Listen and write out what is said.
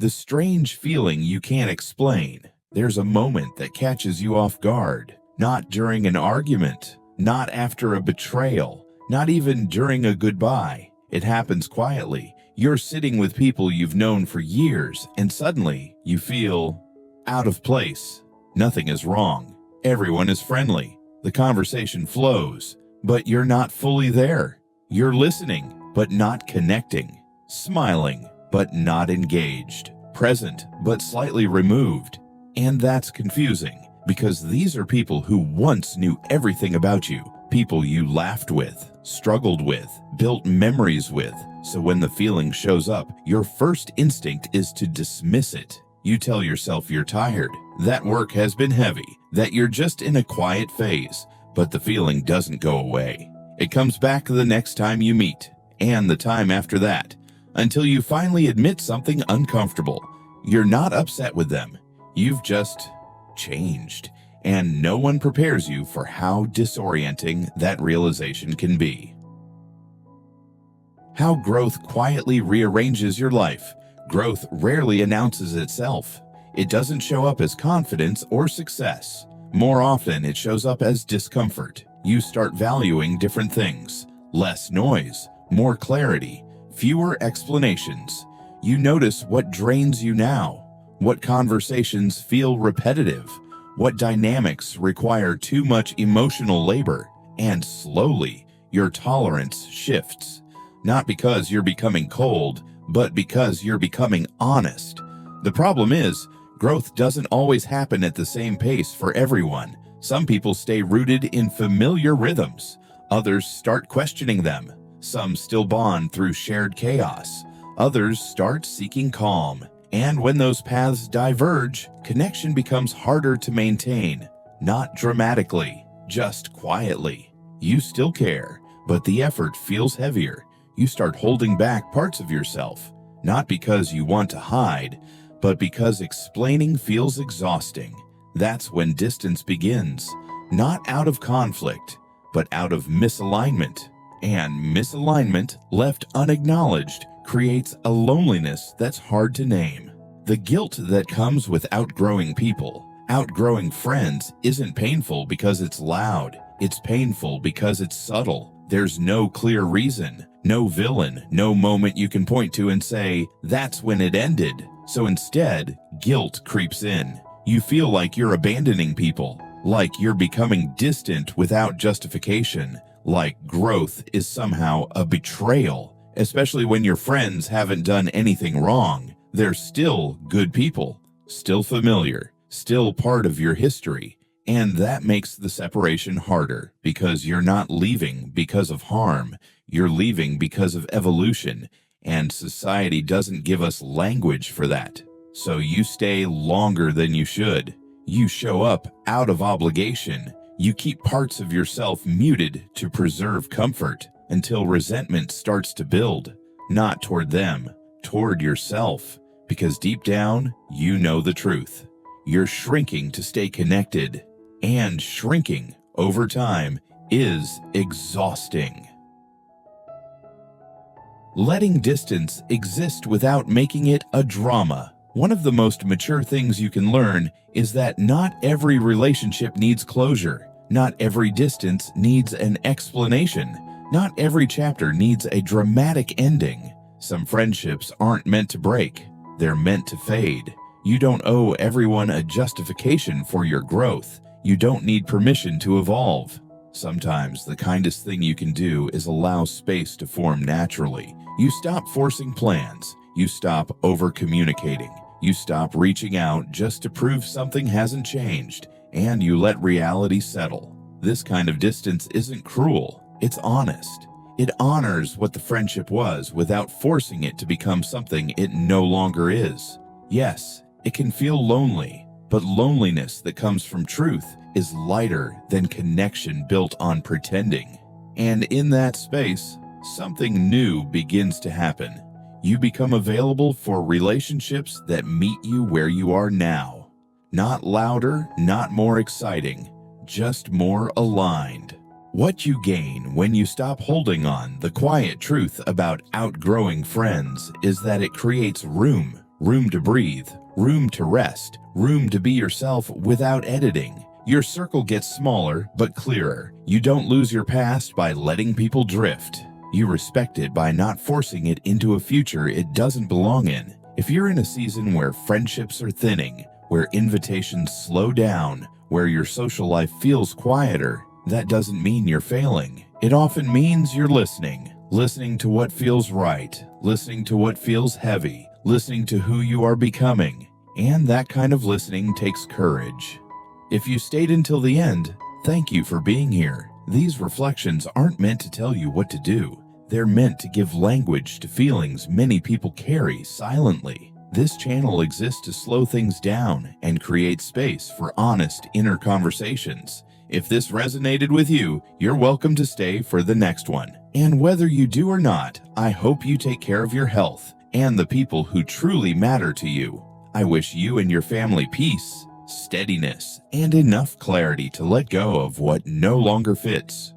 The strange feeling you can't explain. There's a moment that catches you off guard. Not during an argument, not after a betrayal, not even during a goodbye. It happens quietly. You're sitting with people you've known for years, and suddenly you feel out of place. Nothing is wrong. Everyone is friendly. The conversation flows, but you're not fully there. You're listening, but not connecting. Smiling, but not engaged. Present, but slightly removed. And that's confusing, because these are people who once knew everything about you. People you laughed with, struggled with, built memories with. So when the feeling shows up, your first instinct is to dismiss it. You tell yourself you're tired, that work has been heavy, that you're just in a quiet phase. But the feeling doesn't go away. It comes back the next time you meet, and the time after that, until you finally admit something uncomfortable. You're not upset with them. You've just changed, and no one prepares you for how disorienting that realization can be. How growth quietly rearranges your life. Growth rarely announces itself. It doesn't show up as confidence or success. More often, it shows up as discomfort. You start valuing different things. Less noise, more clarity, fewer explanations. You notice what drains you now, what conversations feel repetitive, what dynamics require too much emotional labor, and slowly, your tolerance shifts. Not because you're becoming cold, but because you're becoming honest. The problem is, growth doesn't always happen at the same pace for everyone. Some people stay rooted in familiar rhythms. Others start questioning them. Some still bond through shared chaos. Others start seeking calm. And when those paths diverge, connection becomes harder to maintain. Not dramatically, just quietly. You still care, but the effort feels heavier. You start holding back parts of yourself, not because you want to hide, but because explaining feels exhausting. That's when distance begins, not out of conflict, but out of misalignment. And misalignment, left unacknowledged, creates a loneliness that's hard to name. The guilt that comes with outgrowing people, outgrowing friends, isn't painful because it's loud. It's painful because it's subtle. There's no clear reason, no villain, no moment you can point to and say, that's when it ended. So instead, guilt creeps in. You feel like you're abandoning people, like you're becoming distant without justification, like growth is somehow a betrayal, especially when your friends haven't done anything wrong. They're still good people, still familiar, still part of your history. And that makes the separation harder, because you're not leaving because of harm. You're leaving because of evolution, and society doesn't give us language for that. So you stay longer than you should. You show up out of obligation. You keep parts of yourself muted to preserve comfort until resentment starts to build, not toward them, toward yourself, because deep down, you know the truth. You're shrinking to stay connected, and shrinking over time is exhausting. Letting distance exist without making it a drama. One of the most mature things you can learn is that not every relationship needs closure. Not every distance needs an explanation. Not every chapter needs a dramatic ending. Some friendships aren't meant to break. They're meant to fade. You don't owe everyone a justification for your growth. You don't need permission to evolve. Sometimes the kindest thing you can do is allow space to form naturally. You stop forcing plans. You stop over-communicating. You stop reaching out just to prove something hasn't changed. And you let reality settle. This kind of distance isn't cruel. It's honest. It honors what the friendship was without forcing it to become something it no longer is. Yes, it can feel lonely, but loneliness that comes from truth is lighter than connection built on pretending. And in that space, something new begins to happen. You become available for relationships that meet you where you are now. Not louder, not more exciting, just more aligned. What you gain when you stop holding on the quiet truth about outgrowing friends is that it creates room room to breathe, room to rest, room to be yourself without editing. Your circle gets smaller but clearer. You don't lose your past by letting people drift. You respect it by not forcing it into a future it doesn't belong in. If you're in a season where friendships are thinning, where invitations slow down, where your social life feels quieter, that doesn't mean you're failing. It often means you're listening. Listening to what feels right, listening to what feels heavy, listening to who you are becoming. And that kind of listening takes courage. If you stayed until the end, thank you for being here. These reflections aren't meant to tell you what to do. They're meant to give language to feelings many people carry silently. This channel exists to slow things down and create space for honest inner conversations. If this resonated with you, you're welcome to stay for the next one. And whether you do or not, I hope you take care of your health and the people who truly matter to you. I wish you and your family peace, steadiness, and enough clarity to let go of what no longer fits.